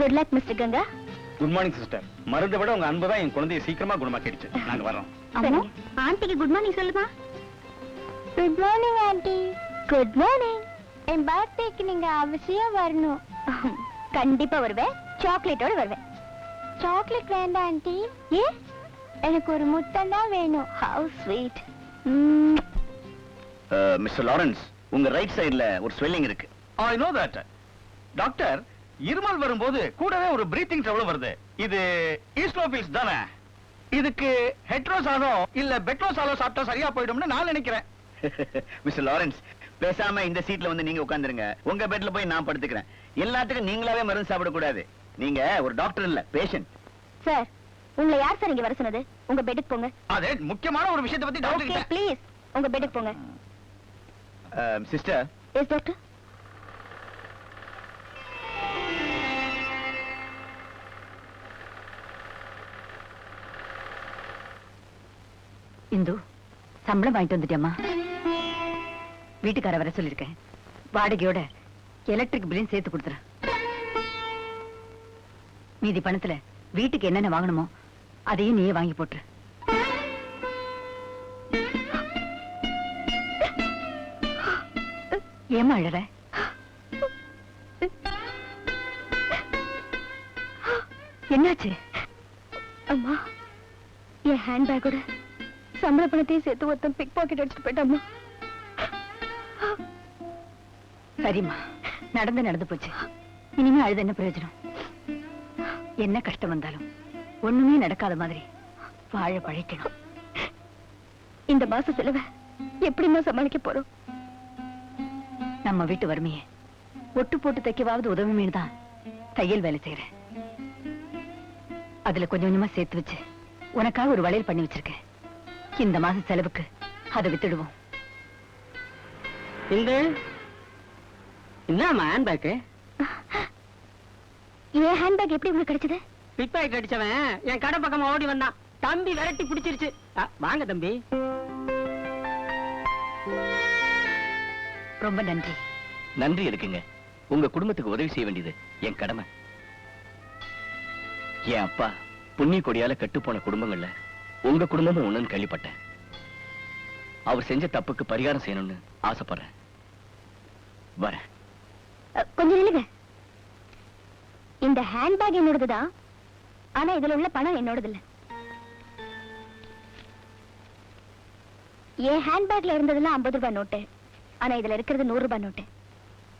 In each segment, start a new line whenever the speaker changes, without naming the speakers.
Good luck mister Ganga.
Good morning sister. மருந்தை விட உங்க அன்பு தான் என் குழந்தையை சீக்கிரமா குணமாக்கிடுச்சு. நாங்க வரோம்.
அம்மா, ஆண்டிக்கு குட் மார்னிங் சொல்லுமா. Good morning aunty. Good morning. என் பர்த்டேக்கு நீங்க அவசியம் வரணும். கண்டிப்பா வருவேன். சாக்லேட்டோட வருவேன். சாக்லேட் வேண்டாம் ஆண்டி. ஏ, எனக்கு ஒரு முத்தம் தான் வேணும். Have sweet.
மிஸ்டர் லாரன்ஸ், உங்க ரைட் சைடுல ஒரு ஸ்வெல்லிங் இருக்கு. I know that. டாக்டர், இருமல் வரும்போது கூடவே ஒரு பிரீத்திங் ட்ரபிள் வருது. இது ஈஸ்டோபில்ஸ் தானே? இதுக்கு ஹெட்ரோசாலோ இல்ல பெட்ரோசாலோ சாப்பிட்டா சரியா போய்டும்னு நான் நினைக்கிறேன். மிஸ்டர் லாரன்ஸ், பேசாம இந்த சீட்ல வந்து நீங்க உட்கார்ந்துருங்க. உங்க பெட்ல போய் நான் படுத்துக்கிறேன். எல்லாத்துக்கும் நீங்களாவே மருந்து சாப்பிட கூடாது. நீங்க ஒரு டாக்டர் இல்ல, பேஷண்ட்.
சார், உங்களை யார் சார் இங்க வர சொன்னது? உங்க பெட்டுக்கு போங்க.
அதே முக்கியமான ஒரு விஷயத்தை பத்தி டாக்டர்
ஓகே, ப்ளீஸ் உங்க பெட்டுக்கு போங்க.
சிஸ்டர்.
Yes doctor.
இந்து, சம்பளம் வாங்கிட்டு வந்துட்டியம்மா? வீட்டுக்கார வர சொல்லிருக்கேன். வாடகையோட எலக்ட்ரிக் பில்லையும் சேர்த்து கொடுத்துற. மீதி பணத்துல வீட்டுக்கு என்னென்ன வாங்கணுமோ அதையும் நீயே வாங்கி போட்டு. ஏமா அழற? என்னாச்சு?
அம்மா, என் ஹேண்ட்பேக்கோட சம்பள பணத்தையும் சேர்த்து ஒருத்தன் பிக் பாக்கெட் அடிச்சுட்டு போயிட்டாம்மா.
சரிம்மா, நடந்து போச்சு. இனிமே அழுது என்ன பிரயோஜனம்? என்ன கஷ்டம் வந்தாலும் ஒண்ணுமே நடக்காத மாதிரி வாழ பழைக்கணும்.
இந்த மாச செலவை எப்படிமா சமாளிக்க போறோம்?
நம்ம வீட்டு வறுமையை ஒட்டு போட்டு தைக்கவாவது உதவுமேனு தான் தையல் வேலை செய்யறேன். அதுல கொஞ்சம் கொஞ்சமா சேர்த்து வச்சு உனக்காக ஒரு வளையல் பண்ணி வச்சிருக்கேன். இந்த மாச செலவுக்கு அதை வித்துடுவோம்.
என்னம்மா ஹேண்ட்பேக்?
என் ஹேண்ட்பேக் எப்படி உங்களுக்கு கிடைச்சது?
பிக் பாக்கெட் அடிச்சவன் என் கடை பக்கமா ஓடி வந்தான். தம்பி விரட்டி பிடிச்சிருச்சு. வாங்க தம்பி.
ரொம்ப நன்றி.
நன்றி இருக்குங்க. உங்க குடும்பத்துக்கு உதவி செய்ய வேண்டியது என் கடமை. என் அப்பா புண்ணிய கொடியால கட்டுப்போன குடும்பங்கள்ல உங்க குடும்பமும் ஒண்ணுன்னு கேள்விப்பட்டேன். அவர் செஞ்ச தப்புக்கு பரிகாரம் செய்யணும்னு ஆசைப்படுறேன். வரேன்.
கொஞ்சம் நில்லுங்க. இந்த ஹேண்ட்பேக் என்னோடதுதான். ஆனா இதுல உள்ள பணம் என்னோடது இல்ல. என் ஹேண்ட்பேக்ல இருந்ததெல்லாம் 50 ரூபாய் நோட்டு. ஆனா இதுல இருக்கிறது 100 ரூபாய் நோட்டு.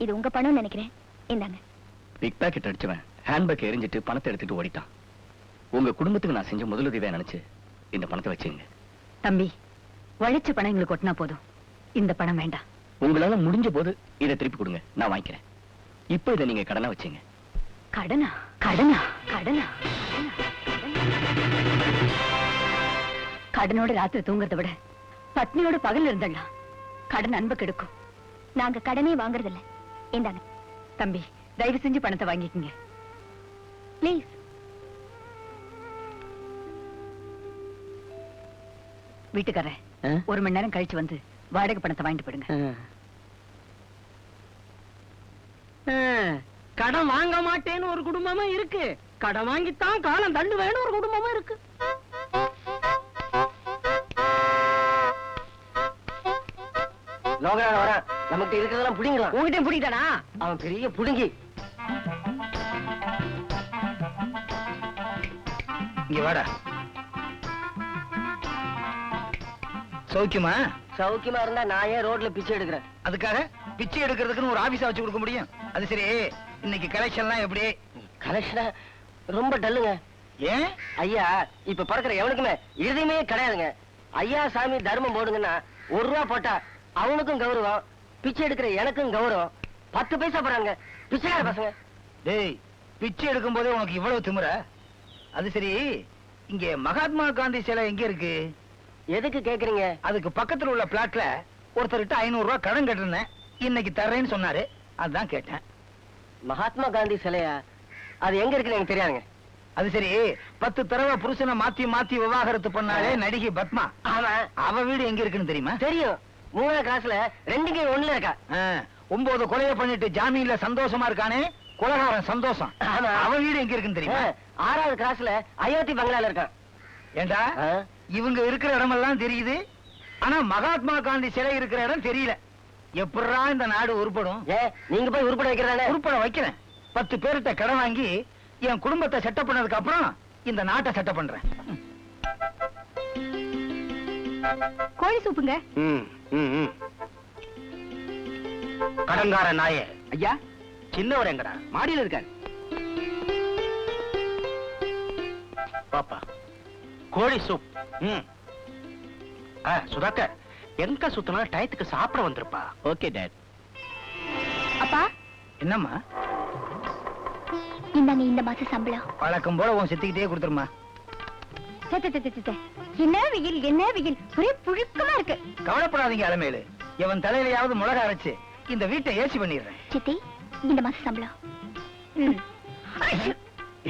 இது உங்க பணம் நினைக்கிறேன். இந்தாங்க.
பிக் பாக்கெட் அடிச்சவன் ஹேண்ட்பேக் எரிஞ்சிட்டு பணத்தை எடுத்துட்டு ஓடிட்டான். உங்க குடும்பத்துக்கு நான் செஞ்ச முதலுதவியா நினைச்சு இந்த பணத்தை வச்சுங்க.
தம்பி, உழைச்ச பணம் எங்களுக்கு கொட்டினா போதும். இந்த பணம் வேண்டாம்.
உங்களால முடிஞ்ச போது இதை திருப்பி கொடுங்க, நான் வாங்கிக்கிறேன். இப்ப இதை நீங்க கடனா வச்சுங்க.
கடனா? கடனா? கடனா? கடனோட ராத்திரி தூங்குறதை விட பத்னியோட பகல் இருந்தலாம். கடன் அன்பு கெடுக்கும்.
நாங்க கடனே வாங்குறது இல்ல. இந்தாங்க.
தம்பி, தயவு செஞ்சு பணத்தை வாங்கிக்கங்க
ப்ளீஸ்.
வீட்டுக்காரர் 1 மணி நேரம் கழிச்சு வந்து வாடகை பணத்தை வாங்கிட்டு போடுங்க.
கடன் வாங்க மாட்டேன்னு ஒரு குடும்பமும் இருக்கு. கடன் வாங்கித்தான் காலம் தண்டு வேணும் ஒரு குடும்பமும் இருக்கு. லோகநாத வர நமக்கு இருக்கிறதெல்லாம் புடிங்கலாம். உங்ககிட்ட புடிங்கிட்டானா? அவன் பெரிய புடுங்கி.
இங்க வாடா. சௌக்கியமா?
சௌக்கியமா இருந்தா நான் ஏன் ரோட்ல பிச்சை எடுக்கிறேன்?
அதுக்காக பிச்சை எடுக்கிறதுக்குன்னு ஒரு ஆபீஸா வச்சு கொடுக்க முடியும்? அது சரி, இன்னைக்கு கலெக்ஷன்லாம் எப்படி?
கலெக்ஷனா ரொம்ப டல்லுங்க.
ஏன்?
ஐயா இப்ப பறக்கிற எவனுக்குமே இருதயமே கிடையாதுங்க. ஐயா சாமி தர்மம் போடுங்கன்னா 1 ரூபா போட்டா அவனுக்கும் கௌரவம், பிச்சை எடுக்கிற எனக்கும் கௌரவம். 10 பைசா போறாங்க பிச்சைக்கார பசங்க.
டேய், பிச்சை எடுக்கும் போதே உனக்கு இவ்வளவு திமிர? அது சரி, இங்க மகாத்மா காந்தி சிலை எங்க இருக்கு?
எதுக்கு கேக்குறீங்க?
அதுக்கு பக்கத்துல உள்ள பிளாட்ல ஒருத்தர்கிட்ட 500 ரூபாய் கடன் கட்டிருந்தேன். இன்னைக்கு தர்றேன்னு சொன்னாரு, அதான் கேட்டேன்.
மகாத்மா காந்தி சிலையா? அது எங்க இருக்குன்னு எனக்கு தெரியாதுங்க.
அது சரி, 10 தடவை புருஷனை மாத்தி மாத்தி விவாகரத்து பண்ணாலே நடிகை பத்மா,
ஆமா,
அவ வீடு எங்க இருக்குன்னு தெரியுமா?
தெரியும். 3ஆம் கிளாஸ்ல 2 கை 1ல இருக்கா.
9 கொலையை பண்ணிட்டு ஜாமீன்ல சந்தோஷமா இருக்கானே, குலகாரன் சந்தோஷம்.
ஆமா.
அவன் வீடு எங்க இருக்குன்னு தெரியுமா?
6வது கிராஸ்ல அயோத்தி பங்களால இருக்கான்.
ஏண்டா இவங்க இருக்கிற இடமெல்லாம் தெரியுது, ஆனா மகாத்மா காந்தி சிலை இருக்கிற இடம் தெரியல. எப்படா இந்த நாடு உருப்படும்?
நீங்க போய் உருப்பட வைக்கிறதானே?
உருப்பட வைக்கிறேன். 10 பேர்கிட்ட கடன் வாங்கி என் குடும்பத்தை செட்டப் பண்ணதுக்கு அப்புறம் இந்த நாட்டை செட்டப் பண்றேன்.
கோழி சூப்புங்க.
கடங்கார நாயே. ஐயா, சின்னவர் எங்கடா? மாடியில இருக்காரு. பாப்பா, கோழி சூப். சுதாகர், எங்க சுத்தனா டயத்துக்கு சாப்பிட வந்திருப்பா. Okay dad.
அப்பா,
என்னம்மா?
இந்தாங்க இந்த மாசம் சம்பளம்.
வழக்கம் போல உன் சித்திக்கிட்டே கொடுத்துருமா.
என்ன வெயில், என்ன வெயில், ஒரே புழுக்கமா இருக்கு.
கவலைப்படாதீங்க அலமேலு, இவன் தலையிலையாவது மிளகா அரைச்சு இந்த வீட்டை ஏசி பண்ணிடுறேன்.
சித்தி, இந்த மாசம் சம்பளம்.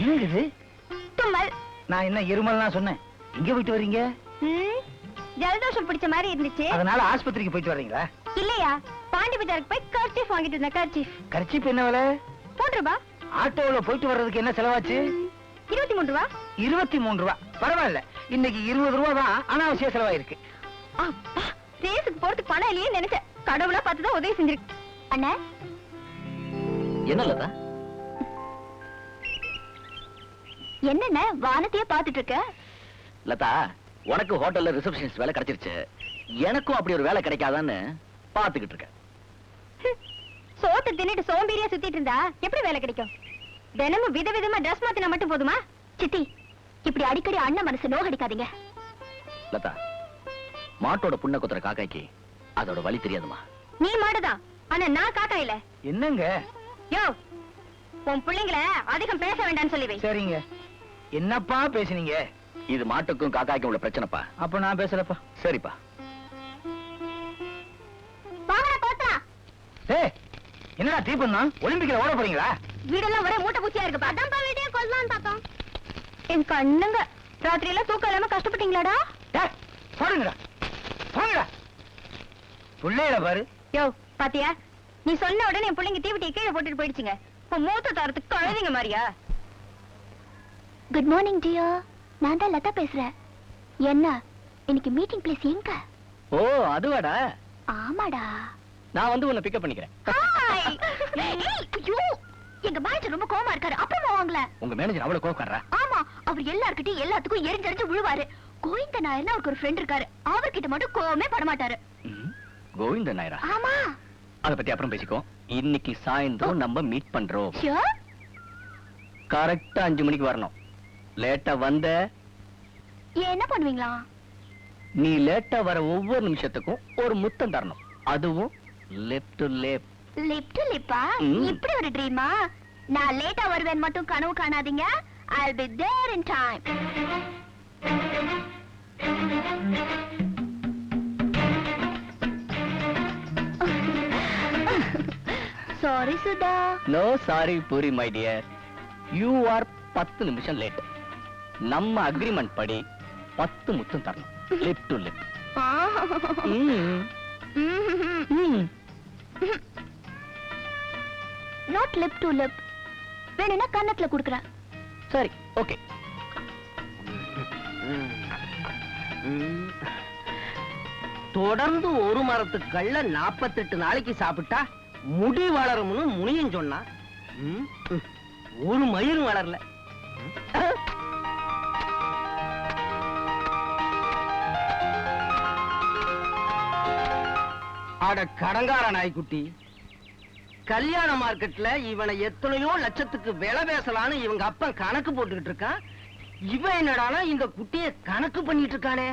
என்னது
தும்மல்?
நான் என்ன இருமல்லாம் சொன்னேன். இங்க போயிட்டு வர்றீங்க?
ஜலதோஷம் பிடிச்ச மாதிரி இருந்துச்சு,
அதனால ஆஸ்பத்திரிக்கு போயிட்டு வர்றீங்களா?
இல்லையா, பாண்டி பஜாருக்கு போய் கர்ச்சீஃப் வாங்கிட்டு இருந்தேன். கர்ச்சீஃப்.
கர்ச்சீப் என்ன விலை?
3 ரூபா.
ஆட்டோல போயிட்டு வர்றதுக்கு என்ன செலவாச்சு?
23 ரூபா.
23 ரூபா. பரவாயில்ல, இன்னைக்கு 20 ரூபா தான் அனாவசிய செலவாயிருக்கு.
அப்பா, ரேஸுக்கு போறதுக்கு பணம் இல்லையே நினைச்சேன். கடவுளா பார்த்துதான் உதவி செஞ்சிருக்கு. அண்ணா,
என்ன லதா?
என்னென்ன வானத்தையே பார்த்துட்டு இருக்க?
லதா, உனக்கு ஹோட்டல்ல ரிசப்ஷனிஸ்ட் வேலை கிடைச்சிருச்சு, எனக்கும் அப்படி ஒரு வேலை கிடைக்காதான்னு பாத்துக்கிட்டு இருக்கேன்.
சோத்தை தின்னுட்டு சோம்பேறியா சுத்திட்டு இருந்தா எப்படி வேலை கிடைக்கும்? தினமும் விதவிதமா ட்ரெஸ் மாத்தினா மட்டும் போதுமா? சித்தி, இப்படி அடிக்கடி அண்ணன் மனசு நோகடிக்காதீங்க.
லதா, மாட்டோட புண்ண குத்துற காக்காய்க்கு அதோட வலி தெரியாதுமா.
நீ மாடுதான், ஆனா நான் காக்கா இல்ல.
என்னங்க?
யோ, உன் பிள்ளைங்கள அதிகம் பேச வேண்டாம்னு சொல்லி வை.
சரிங்க. என்னப்பா பேசுனீங்க?
இது மாட்டுக்கும் காக்காய்க்கும் உள்ள பிரச்சனைப்பா.
அப்ப நான் பேசலப்பா.
சரிப்பா.
வாங்கடா கோத்தா.
ஏய், என்னடா தீபம் தான் ஒலிம்பிக்ல ஓட போறீங்களா?
வீடெல்லாம் ஒரே மூட்டை பூச்சியா இருக்கு. அதான்ப்பா வீடியோ கொள்ளலாம் பார்த்தோம். என் கண்ணுங்க, ராத்திரி எல்லாம் தூக்கம் இல்லாம கஷ்டப்பட்டீங்களாடா?
ஏய், போடுங்கடா, போங்கடா. புள்ளையில பாரு.
யோ, பாத்தியா, நீ சொன்ன உடனே என் பிள்ளைங்க தீவட்டியை கீழே போட்டுட்டு போயிடுச்சுங்க. இப்ப மூத்த தரத்துக்கு கழுதிங்க மாதிரியா? குட் மார்னிங் டியர், நான் தான் லதா பேசுறேன். என்ன, இன்னைக்கு மீட்டிங் பிளேஸ் எங்க?
ஓ, அதுவாடா.
ஆமாடா.
நான் வந்து உன்னை பிக்கப் பண்ணிக்கிறேன்.
ஹாய். ஏய், ஐயோ, எங்க மேனேஜர் ரொம்ப கோவமா இருக்காரு. அப்புறமா வாங்கல.
உங்க மேனேஜர் அவ்வளவு கோவக்காரரா?
ஆமா, அவர் எல்லார்கிட்டயும் எல்லாத்துக்கும் எரிஞ்சரிஞ்சு விழுவாரு. கோவிந்த நாயர்னு அவருக்கு ஒரு ஃப்ரெண்ட் இருக்காரு. அவர்கிட்ட மட்டும் கோவமே பட மாட்டாரு.
கோவிந்த நாயரா?
ஆமா.
அத பத்தி அப்புறம் பேசிக்கோ. இன்னைக்கு சாயந்தரம் நம்ம மீட் பண்றோம்.
ஷூர்?
கரெக்டா 5 மணிக்கு வரணும். லேட்டா வந்த
என்ன பண்ணுவீங்களா?
நீ லேட்டா வர ஒவ்வொரு நிமிஷத்துக்கும் ஒரு முத்தம் தரணும். அதுவும் left to left.
Lip to லிப்பா?
ம்.
இப்படி ஒரு ட்ரீமா? நான் லேட்டா வருவேன் மட்டும் கனவு காணாதீங்க. I'll be there in time. Sorry Sudha.
No sorry poori my dear. You are 10 நிமிஷம் லேட். நம்ம அக்ரிமெண்ட் படி 10 முத்தம் தரணும். Left to left.
Not lip to lip. வேணும்னா கன்னத்துல குடுக்குறேன்.
சரி, ஓகே.
தொடர்ந்து ஒரு மரத்துக்கள்ள 48 நாளைக்கு சாப்பிட்டா முடி வளரும்னு முனியும் சொன்னா, ஒரு மயிரும் வளரல. அட கடங்கார நாய்க்குட்டி, கல்யாண மார்க்கெட்ல இவனை எத்தனையோ லட்சத்துக்கு விலை பேசலான்னு இவங்க அப்பன் கணக்கு போட்டுக்கிட்டு இருக்கான். இவன் என்னடானா இந்த குட்டியை கணக்கு பண்ணிட்டு இருக்கானே.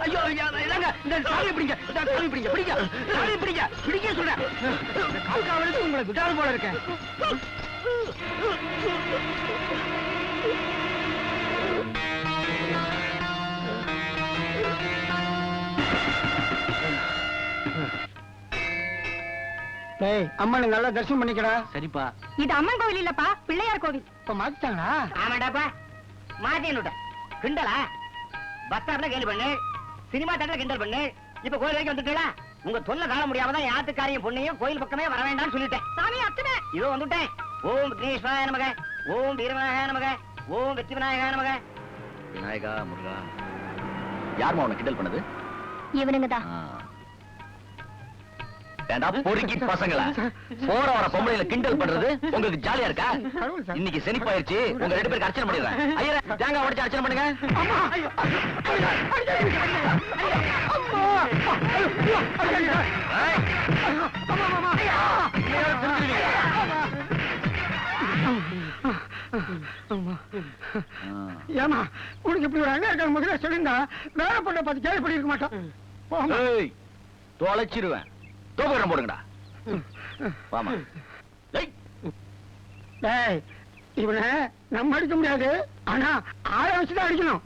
ஐயோ, இந்த சாமி பிடிங்க, சாமி பிடிங்க, பிடிங்க, சாமி பிடிங்க, பிடிக்க சொல்றேன். காக்காவளுக்கு உங்களை விட்டாலும் போல இருக்கேன். டேய் அம்மனை நல்லா தரிசனம் பண்ணிக்கடா.
சரிப்பா.
இது அம்மன் கோவில் இல்லப்பா, பிள்ளையார் கோவில்.
இப்ப மாத்திட்டாங்களா?
ஆமாடாப்பா மாத்தினுட்ட கிண்டலா பஸ் ஸ்டாப்ல கேள்வி பண்ணு, சினிமா தேட்டர்ல கிண்டல் பண்ணு, இப்ப கோயில் வரைக்கும் வந்துட்டீங்களா? உங்க தொல்லை காண முடியாம தான் யாத்துக்காரியும் பொண்ணையும் கோயில் பக்கமே வர வேண்டாம்னு சொல்லிட்டேன்.
சாமி அத்தனை.
இதோ வந்துட்டேன். ஓம் விக்னேஸ்வராய நமக, ஓம் வீரவிநாயகாய நமக, ஓம் வெற்றி விநாயகாய நமக.
விநாயகா முருகா. யாருமா உனக்கு கிண்டல் பண்ணது?
இவனுங்க தான்.
வேண்டா பொறுக்கி பசங்களா, போற வர பொம்பளையில கிண்டல் பண்றது உங்களுக்கு ஜாலியா இருக்கா? இன்னைக்கு செனிப்பாயிருச்சு, உங்க 2 பேருக்கு அர்ச்சனை பண்ணிடுறேன். ஐயா தேங்காய் உடைச்சு அர்ச்சனை பண்ணுங்க.
ஏமா உனக்கு இப்படி ஒரு அண்ணா இருக்க முதல்ல சொல்லிருந்தா வேற பொண்ணை பார்த்து கேள்வி பண்ணிருக்க மாட்டோம்.
தொலைச்சிருவேன். தோப்புறம் போடுங்கடா. வாமா.
டேய் இவனை நம்ம அடிக்க முடியாது, ஆனா ஆளை வச்சுதான் அடிக்கணும்.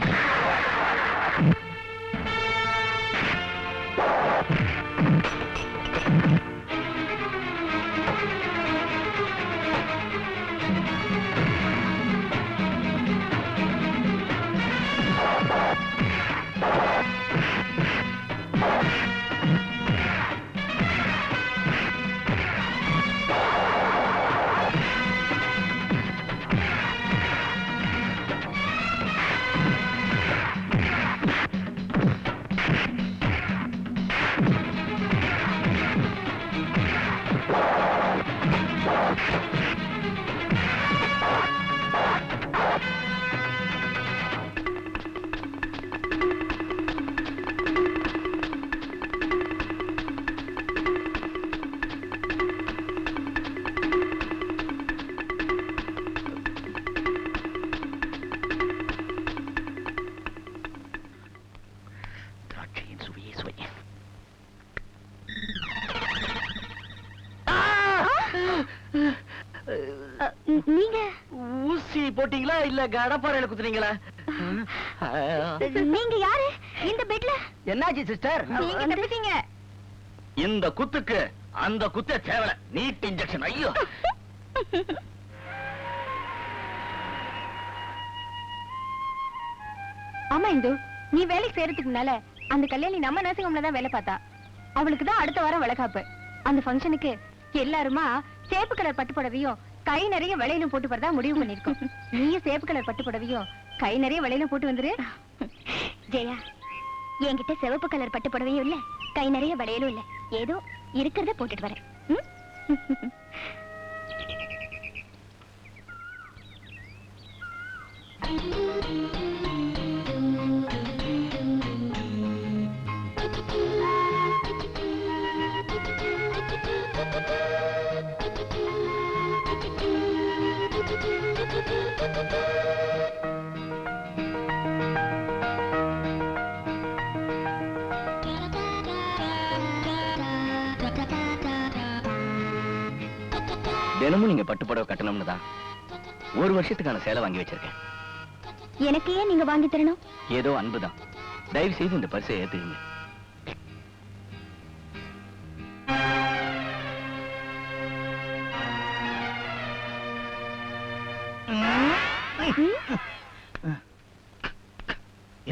நீங்க
ஊசி போட்டீங்களா இல்ல கடப்பாறையில குத்துறீங்களா?
நீங்க யாரு இந்த பெட்ல?
என்னாச்சு சிஸ்டர்?
நீங்க தப்பிட்டீங்க.
இந்த குத்துக்கு அந்த குத்த தேவல. NEET injection. ஐயோ.
ஆமா இந்து, நீ வேலைக்கு சேர்றதுக்கு முன்னால அந்த கல்யாணி நம்ம நர்சிங் ஹோம்ல தான் வேலை பார்த்தா. அவளுக்கு தான் அடுத்த வாரம் வளகாப்பு. அந்த ஃபங்க்ஷனுக்கு எல்லாருமா சேப்பு கலர் பட்டு புடவையும் கை நிறைய வளையலும் போட்டு வரதா முடிவு பண்ணிருக்கோம். நீயும் சேப்பு கலர் பட்டு புடவையும் கை நிறைய வளையலும் போட்டு வந்துரு. ஜெயா, என்கிட்ட சிவப்பு கலர் பட்டு புடவையும் இல்ல, கை நிறைய வளையலும் இல்ல, ஏதோ இருக்கிறத போட்டுட்டு வரேன்.
தினமும் நீங்க பட்டு புடவை கட்டணும்னு தான் 1 வருஷத்துக்கான சேலை வாங்கி வச்சிருக்கேன்.
எனக்கு ஏன் நீங்க வாங்கி தரணும்?
ஏதோ அன்புதான். தயவு செய்து இந்த பரிசை ஏத்துக்கங்க.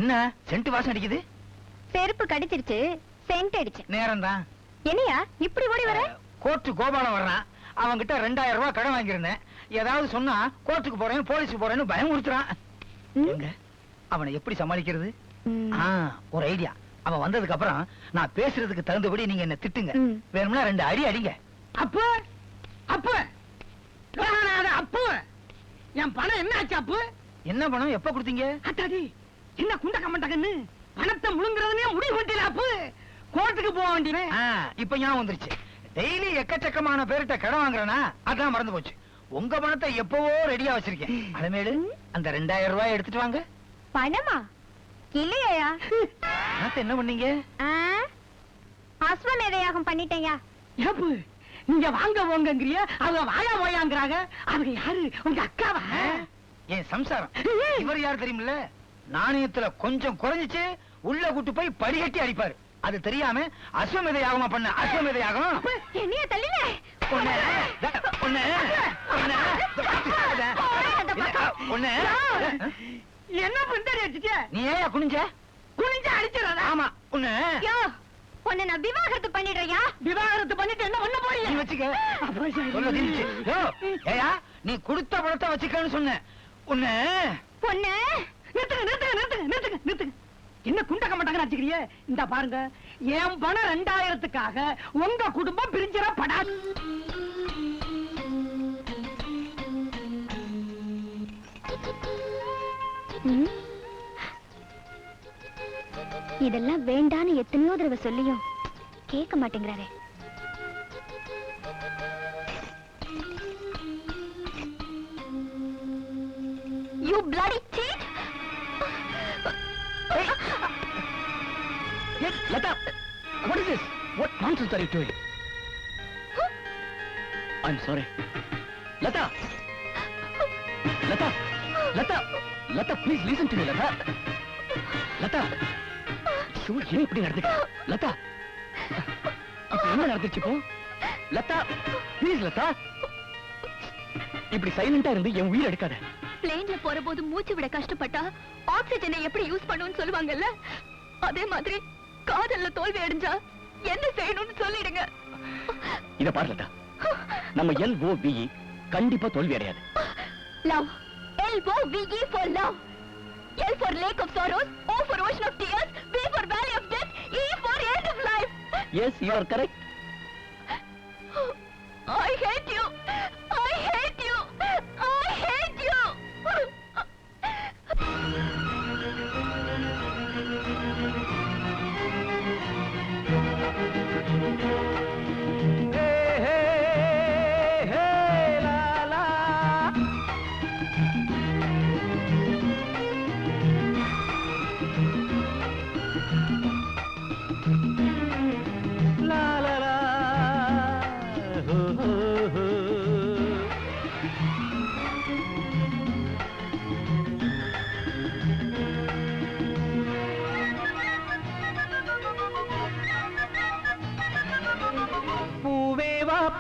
என்ன சென்ட் வாசம் அடிக்குது?
செருப்பு கடிச்சிருச்சு, சென்ட் அடிச்சு.
நேரம் தான்.
என்னையா இப்படி ஓடி வர?
கோர்ட்டு கோபாலம் வர்றான். அவன்கிட்ட 2000 ரூபாய் கடன் வாங்கியிருந்தேன். ஏதாவது சொன்னா கோர்ட்டுக்கு போறேன் போலீஸுக்கு போறேன்னு பயம் கொடுத்துறான். எங்க அவனை எப்படி சமாளிக்கிறது? ஒரு ஐடியா. அவன் வந்ததுக்கு அப்புறம் நான் பேசுறதுக்கு தகுந்தபடி நீங்க என்ன திட்டுங்க. வேணும்னா 2 அடி அடிங்க. அப்ப அப்ப அப்ப என் பணம் என்ன ஆச்சு? அப்ப என்ன பணம் எப்ப கொடுத்தீங்க? அத்தாடி என்ன குண்ட கம்மண்டகன்னு பணத்தை முழுங்குறதுனே முடிவு பண்ணிட்டீங்க. அப்ப கோர்ட்டுக்கு போக வேண்டியது. இப்ப ஞாபகம் வந்துருச்சு. டெய்லி எக்கச்சக்கமான பேர்கிட்ட கடன் வாங்குறேனா, அதான் மறந்து போச்சு. உங்க பணத்தை எப்பவோ ரெடியா வச்சிருக்கேன். அலமேலு, அந்த 2000 ரூபாய் எடுத்துட்டு வாங்க.
பணமா? இல்லையா?
பணத்தை என்ன பண்ணீங்க?
அஸ்வமேதையாகம் பண்ணிட்டேயா.
ஏப்பு நீங்க வாங்க போங்கங்கறிய, அவங்க வாயா போயாங்கறாங்க. அவங்க யாரு? உங்க அக்காவா? என் சம்சாரம். இவர் யார் தெரியுமில்ல? நாணயத்துல கொஞ்சம் குறைஞ்சிச்சு உள்ள கூட்டு போய் படிகட்டி அடிப்பாரு. அது தெரியாம அஸ்வமேதையாகமா பண்ண அஸ்வமேதையாகம்.
என்னைய தள்ளில
ஒண்ணு ஒண்ணு ஒண்ணு
என்ன பின்னாடி அடிச்சிட்ட?
நீ ஏன் குனிஞ்ச?
குனிஞ்சு அடிச்சிடாத.
ஆமா ஒண்ணு
யோ உன்னை நான் விவாகரத்து பண்ணிடுறியா?
விவாகரத்து பண்ணிட்டு என்ன பண்ண போறீங்க?
நீ வச்சுக்க. சொல்றது இருந்துச்சு. யோ, ஏயா நீ கொடுத்த பணத்தை வச்சுக்கன்னு சொன்ன. ஒண்ணு
பொண்ணு
நிறுத்துங்க. என்ன குண்டக்க மாட்டாங்கன்னு வச்சுக்கிறியே? இந்த பாருங்க, என் பணம் 2000க்காக உங்க குடும்பம் பிரிஞ்சிட படாது.
இதெல்லாம் வேண்டான்னு எத்தனையோ தடவை சொல்லியும் கேட்க மாட்டேங்கிறாரே. You bloody cheat!
Yes, Lata. What is this? What nonsense are you doing? I'm sorry. Lata. Lata. Lata. Lata, please listen to me, Lata. Lata. ஐயோ, ஏன் இப்படி நடந்துக்க? லதா, இப்ப என்ன நடந்துச்சு இப்போ? லதா, ப்ளீஸ் லதா. இப்படி சைலண்டா இருந்து என் உயிர் எடுக்காத.
பிளேன்ல போற போது மூச்சு விட கஷ்டப்பட்டா ஆக்சிஜனை எப்படி யூஸ் பண்ணுன்னு சொல்லுவாங்கல்ல, அதே மாதிரி காதல்ல தோல்வி அடைஞ்சா என்ன செய்யணும்னு சொல்லிடுங்க.
இத பாரு லதா, நம்ம LOVE கண்டிப்பா தோல்வி அடையாது.
Love, LOVE for love. L for lake of sorrows, O for ocean of tears, V for valley of death, E for end of life.
Yes, you are correct.
I hate you. I hate you. I hate you.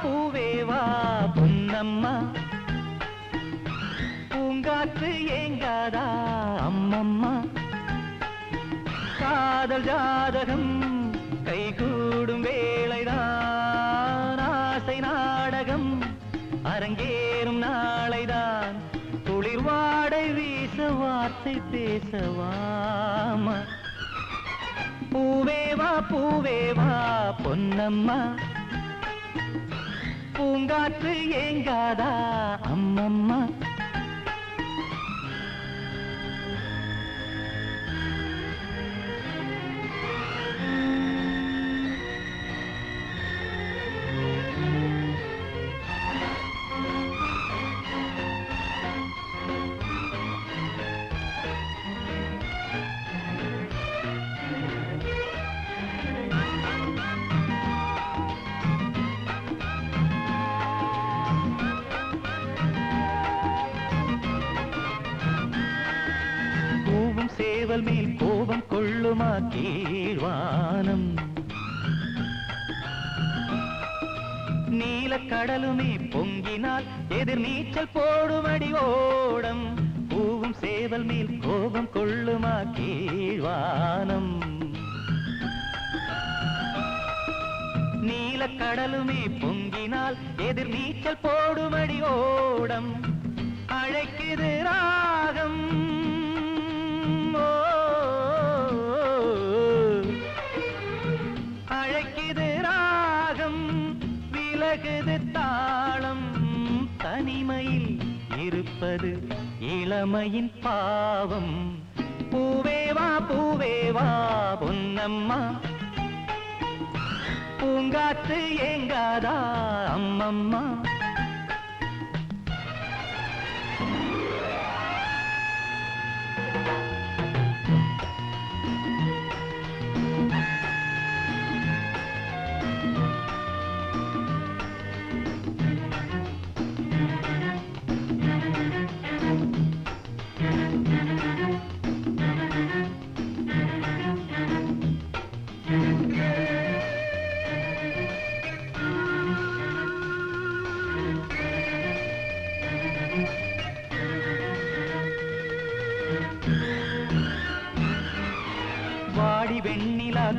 பூவேவா பொன்னம்மா, பூங்காற்று ஏங்காதா அம்மம்மா, காதல் ஜாதகம் கைகூடும் வேளைதான், ஆசை நாடகம் அரங்கேறும் நாளைதான், குளிர் வாடை வீச வார்த்தை பேசவாமா. பூவேவா பொன்னம்மா, பூங்காற்று ஏங்காதா அம்மம்மா. சேவல் மேல் கோபம் கொள்ளுமா கீழ்வானம், நீலக்கடலுமே பொங்கினால் எதிர் நீச்சல் போடுமடி ஓடம், பூவும் சேவல் மேல் கோபம் கொள்ளுமா கீழ்வானம், நீலக்கடலுமே பொங்கினால் எதிர் நீச்சல் போடுமடி ஓடம், அழைக்குது ராகம் அழைக்குது ராகம், விலகுது தாளம், தனிமையில் இருப்பது இளமையின் பாவம். பூவேவா பொன்னம்மா, பூங்காற்று ஏங்காதா அம்மம்மா.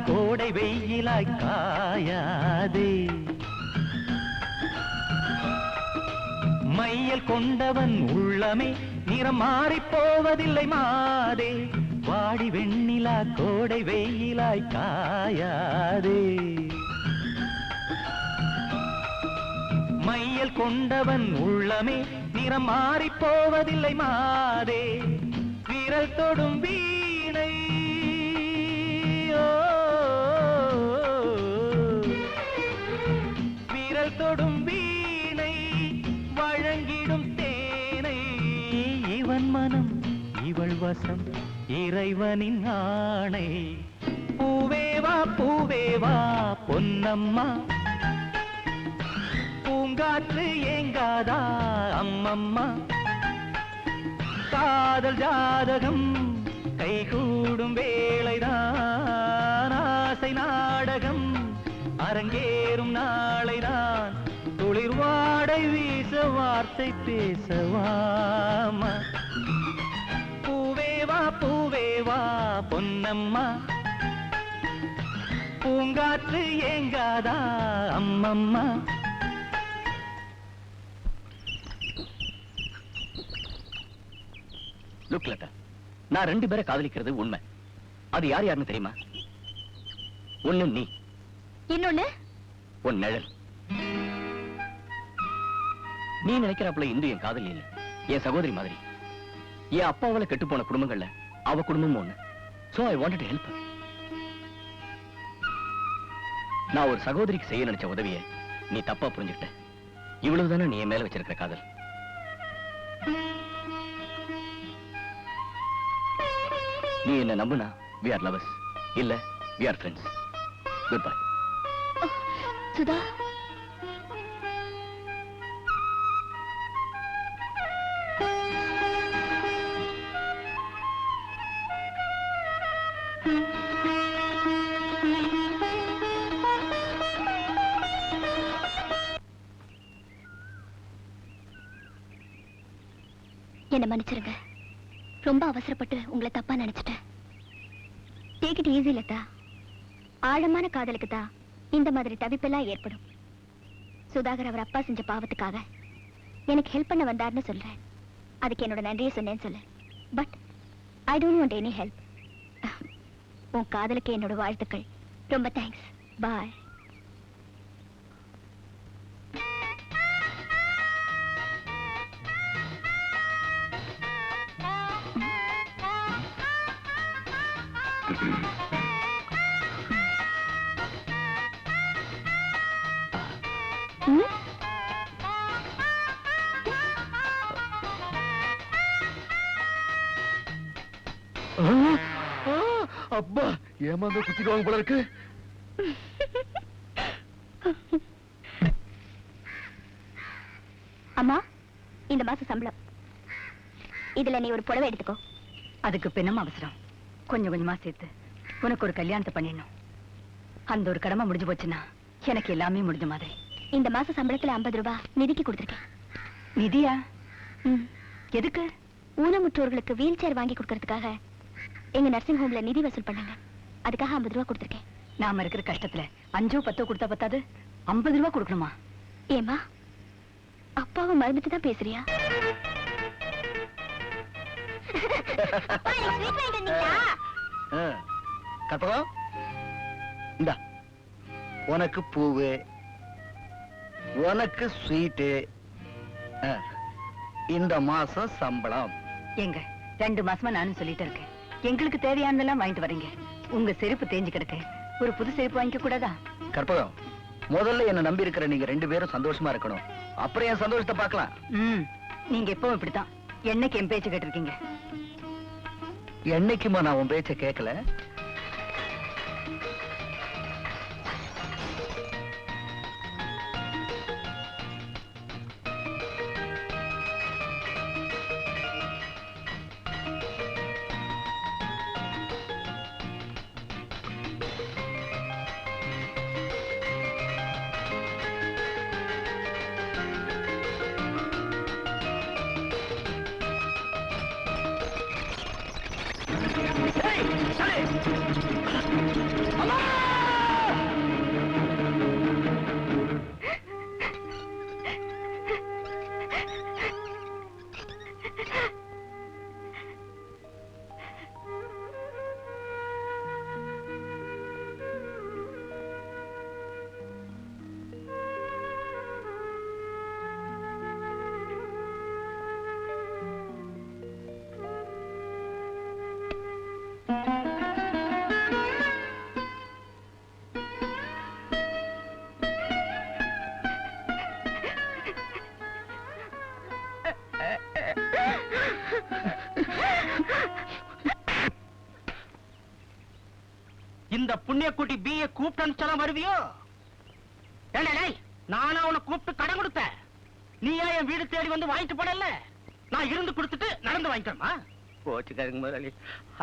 கோடை வெயிலாய் காயாதே. மையல் கொண்டவன் உள்ளமே நிறம் மாறிப் போவதில்லை மாதே. வாடி வெண்ணிலா கோடை வெயிலாய் காயாதே. மையல் கொண்டவன் உள்ளமே நிறம் மாறிப் போவதில்லை மாதே. விரல் தொடும் வீணை விரல் தொடும் வீணை வழங்கிடும் தேனை. இவன் மனம் இவள் வசம் இறைவனின் ஆணை. பூவேவா பூவேவா பொன்னம்மா, பூங்காற்று ஏங்காதா அம்மம்மா. காதல் ஜாதகம் கைகூடும் வேளைதான், ஆசை நாடகம் அரங்கேறும் நாளைதான். துளிர் வாடை வீச வார்த்தை பேசவாமா. பூவேவா பூவேவா பொன்னம்மா, பூங்காற்று ஏங்காதா அம்மம்மா.
லுக் லதா, நான் 2 பேரை காதலிக்கிறது உண்மை. அது யார் யாருன்னு தெரியுமா? ஒண்ணு நீ,
இன்னொன்னு
உன் நிழல். நீ நினைக்கிறாப்புல இந்து என் காதலி இல்ல, என் சகோதரி மாதிரி. என் அப்பாவால கெட்டு போன குடும்பங்கள்ல அவ குடும்பமும் ஒண்ணு. So I wanted to help. நான் ஒரு சகோதரிக்கு செய்ய நினைச்ச உதவியை நீ தப்பா புரிஞ்சுக்கிட்ட. இவ்வளவுதானே நீ என் மேல வச்சிருக்கிற காதல். நீ என்ன நம்புனா we are lovers, இல்ல we are friends. Goodbye.
Sudha, என்ன மன்னிச்சிருங்க. ரொம்ப அவசரப்பட்டு உங்களை தப்பா நினைச்சிட்டேன். Take it easy Latha. ஆழமான காதலுக்கு தான் இந்த மாதிரி தவிப்பெல்லாம் ஏற்படும். சுதாகர் அவர் அப்பா செஞ்ச பாவத்துக்காக எனக்கு ஹெல்ப் பண்ண வந்தார்னு சொல்றேன். அதுக்கு என்னோட நன்றியை சொன்னேன்னு சொல்லு. But I don't want any help. உன் காதலுக்கு என்னோட வாழ்த்துக்கள். ரொம்ப தேங்க்ஸ். பாய்.
அப்பா, ஏமாந்த குத்திடுவாங்க போல இருக்கு.
அம்மா, இந்த மாசம் சம்பளம். இதுல நீ ஒரு புடவை எடுத்துக்கோ.
அதுக்கு பின்னும் அவசரம். கொஞ்சம் கொஞ்சமா சேர்த்து உனக்கு ஒரு கல்யாணத்தை பண்ணிடணும். அந்த ஒரு கடமை முடிஞ்சு போச்சுன்னா எனக்கு எல்லாமே முடிஞ்ச மாதிரி.
இந்த மாச சம்பளத்துல 50 ரூபாய் நிதிக்கு கொடுத்துருக்கேன்.
நிதியா? எதுக்கு?
ஊனமுற்றோர்களுக்கு வீல் சேர் வாங்கி கொடுக்கறதுக்காக எங்க நர்சிங் ஹோம்ல நிதி வசூல் பண்ணாங்க. அதுக்காக 50 ரூபாய் கொடுத்துருக்கேன்.
நாம இருக்கிற கஷ்டத்துல 5 10 கொடுத்தா பத்தாது, 50 ரூபாய் கொடுக்கணுமா?
ஏமா, அப்பாவை மறந்துட்டு தான் பேசுறியா?
கற்பகம், இந்தா உனக்கு பூவு, உனக்கு ஸ்வீட்டு, இந்த மாசம் சம்பளம்.
எங்க 2 மாசமா நானும் சொல்லிட்டு இருக்கேன், எங்களுக்கு தேவையானதெல்லாம் வாங்கிட்டு வரீங்க. உங்க செருப்பு தேஞ்சு கிடக்கு, ஒரு புது செருப்பு வாங்கிக்க கூடாதா?
கற்பகம், முதல்ல என்ன நம்பி இருக்கிற நீங்க 2 பேரும் சந்தோஷமா இருக்கணும். அப்புறம் என் சந்தோஷத்தை பார்க்கலாம்.
நீங்க எப்பவும் இப்படித்தான். என்னைக்கு என் பேச்சு கேட்டிருக்கீங்க?
என்னைக்குமா நான் உன் பேச்ச கேட்கல?
இந்த புண்ணியக்குட்டி பிஏ கூப்பிட்டு வருவியோ? நானா உன்னை கூப்பிட்டு கடன் கொடுத்தேன், நீயா என் வீடு தேடி வந்து வாங்கிட்டு போனல? நான் இருந்து கொடுத்துட்டு நடந்து வாங்கிக்கணுமா?
போச்சுக்காருங்க முதலாளி,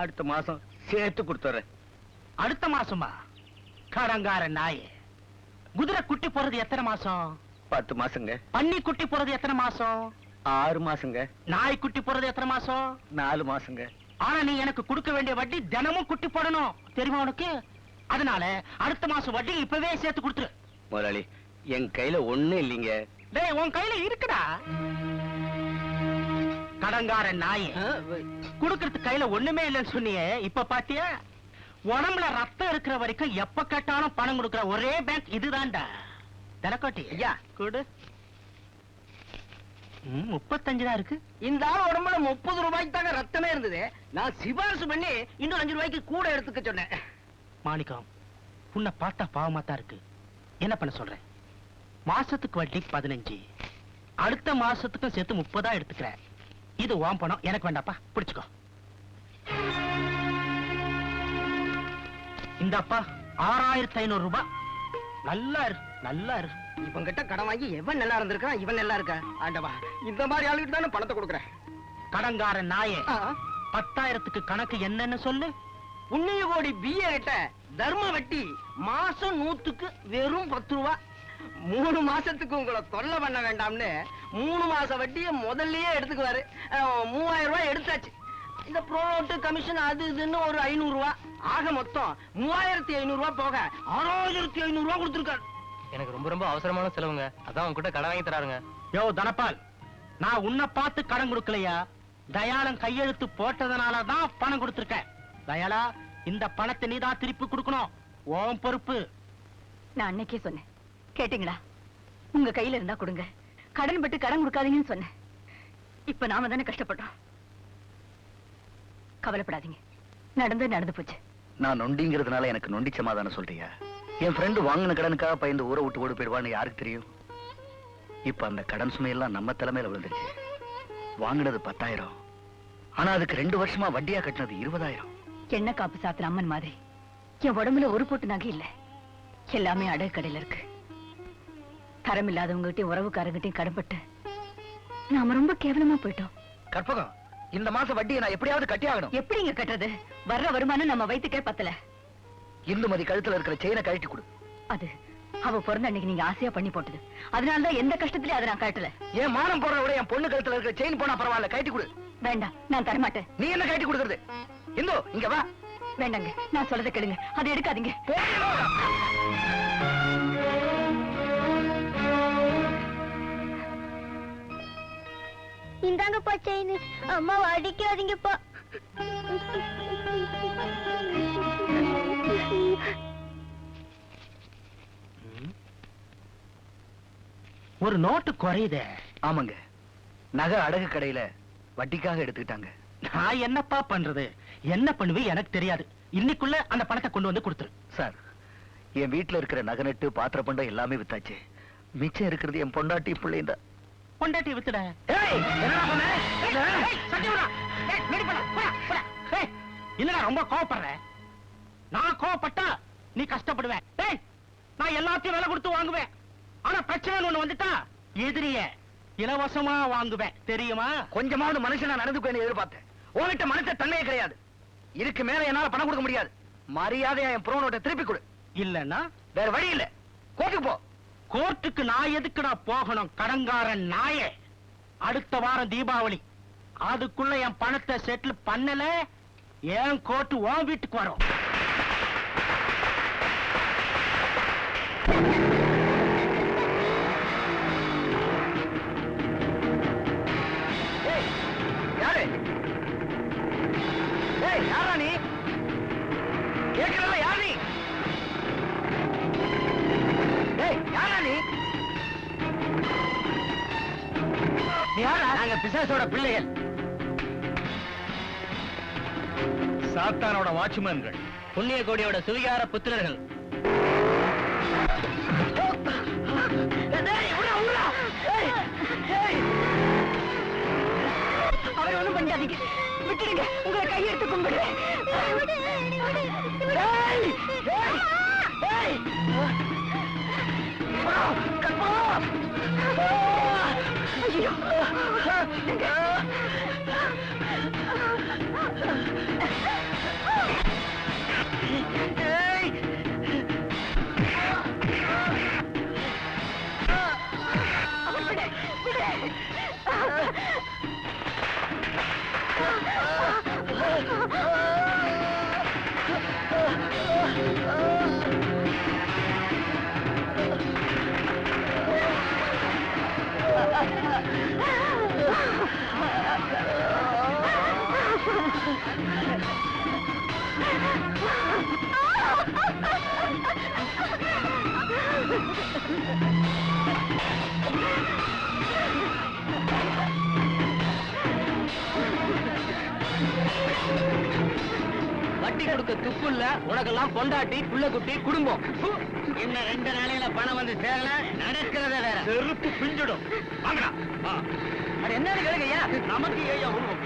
அடுத்த மாசம் சேர்த்து கொடுத்துறேன்.
அடுத்த மாசமா? கடங்கார நாயே, குதிரை குட்டி போறது எத்தனை மாசம்?
10 மாசங்க.
பன்னி குட்டி போறது எத்தனை மாசம்?
6 மாசங்க.
நாய் குட்டி போறது எத்தனை மாசம்?
4 மாசங்க.
ஆனா நீ எனக்கு கொடுக்க வேண்டிய வட்டி தினமும் குட்டி போடணும், தெரியுமா உனக்கு? அதனால அடுத்த மாசம் வட்டி இப்பவே சேர்த்து கொடுத்துரு.
முதலாளி, என் கையில ஒண்ணு இல்லைங்க.
டேய், உன் கையில இருக்குடா. கடங்கார நாயே, குடுக்கறதுக்கு கையில ஒண்ணுமே இல்லைன்னு சொன்னியே, இப்ப பாத்தியா? உடம்புல ரத்தம் இருக்கிற வரைக்கும் எப்ப கேட்டாலும் பணம் கொடுக்கிற ஒரே பேங்க் இதுதான்டா. தலக்கோட்டி ஐயா கொடு. 35 தான் இருக்கு.
இந்த ஆள் உடம்புல 30 ரூபாய்க்கு தாங்க ரத்தமே இருந்தது. நான் சிபாரிசு பண்ணி இன்னும் 5 ரூபாய்க்கு கூட எடுத்துக்க சொன்னேன்.
மாணிக்கம், உன்னை பார்த்தா பாவமா தான் இருக்கு. என்ன பண்ண சொல்றேன்? மாசத்துக்கு வட்டி 15, அடுத்த மாசத்துக்கும் சேர்த்து 30 எடுத்துக்கிறேன். இது உன் பணம், எனக்கு வேண்டாப்பா, பிடிச்சுக்கோ. இந்தாப்பா 6500 ரூபாய். நல்லா இரு, நல்லா இரு.
இவன் கிட்ட கடன் வாங்கி எவன் நல்லா இருந்திருக்கான், இவன் நல்லா இருக்கா? ஆண்டவா, இந்த மாதிரி ஆளுகிட்ட தானே பணத்தை கொடுக்குறேன்.
கடங்கார நாயே, 10,000க்கு கணக்கு என்னன்னு சொல்லு.
புண்ணிய கோடி பிஏ கிட்ட தர்ம வட்டி மாசம் 100க்கு வெறும் 10 ரூபா. 3 மாசத்துக்கு உங்களை தொல்லை பண்ண வேண்டாம்னு 3 மாச வட்டியை முதல்லயே எடுத்துக்குவாரு. 3000 ரூபாய் எடுத்தாச்சு. இந்த ப்ரோட்டு கமிஷன் அது இதுன்னு ஒரு 500 ரூபாய், ஆக மொத்தம் 3500 ரூபாய் போக 6500 ரூபாய் கொடுத்துருக்காரு.
எனக்கு ரொம்ப ரொம்ப அவசரமான செலவுங்க, அதான் உங்ககிட்ட கடன் வாங்கி தராருங்க.
யோ தனபால், நான் உன்னை பார்த்து கடன் கொடுக்கலையா, தயாளன் கையெழுத்து போட்டதனாலதான் பணம் கொடுத்திருக்கேன். தயாளா, இந்த பணத்தை நீதான் திருப்பி கொடுக்கணும், உன் பொறுப்பு.
நான் அன்னைக்கே சொன்னேன், கேட்டீங்களா? உங்க கையில இருந்தா கொடுங்க, கடன் பட்டு கடன் கொடுக்காதீங்கன்னு சொன்னேன். இப்ப நாம தானே கஷ்டப்பட்டோம். கவலைப்படாதீங்க, நடந்து போச்சு.
நான் நொண்டிங்கிறதுனால எனக்கு நொண்டி சமாதானம் சொல்றியா? என் ஃப்ரெண்டு வாங்கின கடனுக்காக பயந்து ஊரை விட்டு ஓடி போயிடுவான்னு யாருக்கு தெரியும்? இப்ப அந்த கடன் சுமையெல்லாம் நம்ம தலைமையில விழுந்துருச்சு. வாங்கினது 10,000, ஆனா அதுக்கு 2 வருஷமா வட்டியா கட்டினது 20,000.
எண்ணெய் காப்பு சாத்துற அம்மன் மாதிரி என் உடம்புல ஒரு போட்டு நகை இல்ல, எல்லாமே அடகு கடையில இருக்கு. தரம் இல்லாதவங்ககிட்டயும் உறவுக்காரங்கிட்டையும் கடன்பட்டு நாம ரொம்ப கேவலமா போயிட்டோம்.
கற்பகம், இந்த மாசம் வட்டியை நான் எப்படியாவது கட்டி ஆகணும்.
எப்படிங்க கட்டுறது? வர்ற வருமானம் நம்ம வயித்துக்கே பத்தல.
இந்துமதி கழுத்துல இருக்கிற செயினை கழட்டி கொடு.
அது அவ பிறந்த அன்னைக்கு நீங்க ஆசையா பண்ணி போட்டது, அதனாலதான் எந்த கஷ்டத்திலயும் அதை நான் காட்டல.
என் மானம் போடுறத விட என் பொண்ணு கழுத்துல இருக்கிற செயின் போனா பரவாயில்ல, கழட்டி கொடு.
வேண்டாம், நான் தரமாட்டேன்.
நீ என்ன கழட்டி கொடுக்கறது? இந்து, இங்க வா.
வேண்டாங்க, நான் சொல்றதை கேளுங்க, அதை எடுக்காதீங்க.
இந்தாங்கப்பா செயின். அம்மா அடிக்காதீங்கப்பா.
ஒரு நோட்டு குறையுதே.
ஆமாங்க, நகை அடகு கடையில வட்டிக்காக எடுத்துக்கிட்டாங்க.
நான் என்னப்பா பண்றது? என்ன பண்ணுவேன் எனக்கு தெரியாது. இன்னைக்குள்ள அந்த பணத்தை கொண்டு வந்து கொடுத்துரு.
சார், என் வீட்டுல இருக்கிற நகை நட்டு பாத்திர பண்டம் எல்லாமே வித்தாச்சு. மிச்சம் இருக்கிறது என் பொண்டாட்டி பிள்ளைங்க.
பொண்டாட்டி வித்துட. இல்லடா, ரொம்ப கோவப்படுற. நான் கோவப்பட்டா நீ கஷ்டப்படுவேன். நான் எல்லாத்தையும் விலை கொடுத்து வாங்குவேன். ஆனா பிரச்சனை ஒண்ணு வந்துட்டா எதிரிய இலவசமா வாங்குவேன், தெரியுமா?
கொஞ்சமாவது மனுஷனா நடந்துக்கன்னு எதிர்பார்த்தேன். உன்கிட்ட மனச தன்மையே கிடையாது. இதுக்கு மேல என்னால பணம் கொடுக்க முடியாது. மரியாதையா என் புரோனோட்ட திருப்பி கொடு.
இல்லன்னா
வேற வழி இல்ல, கோர்ட்டுக்கு போ.
கோர்ட்டுக்கு நான் எதுக்குடா போகணும்? கடங்காரன் நாயே, அடுத்த வாரம் தீபாவளி, அதுக்குள்ள என் பணத்தை செட்டில் பண்ணல, என் கோர்ட்டு உன் வீட்டுக்கு வரும்.
ஏய், யாரு? ஏய், யாரா நீ? கேட்கிறல்ல, யார் நீ? ஏய், யாரா நீ? நீ யாரா?
நாங்க பிசாசோட பிள்ளைகள்.
சாத்தானோட வாட்ச்மேன்கள்.
புண்ணிய கோடியோட சுவிகார புத்திரர்கள்.
அவரை ஒண்ணும் பண்ணிடாதீங்க, விட்டுடுங்க, உங்களை கையெடுத்து கும்பிடுறேன். ஐயோ!
வட்டி கொடுக்க துப்பு இல்ல, உனக்கெல்லாம் பொண்டாட்டி புள்ள குட்டி குடும்பம்.
இன்னும் 2 நாளையில பணம் வந்து சேரல, நடக்கிறத வேற.
செருப்பு பிஞ்சிடும். வாங்கடா.
அது என்னன்னு கேளுங்கய்யா.
நமக்கு ஏன் உருவம்?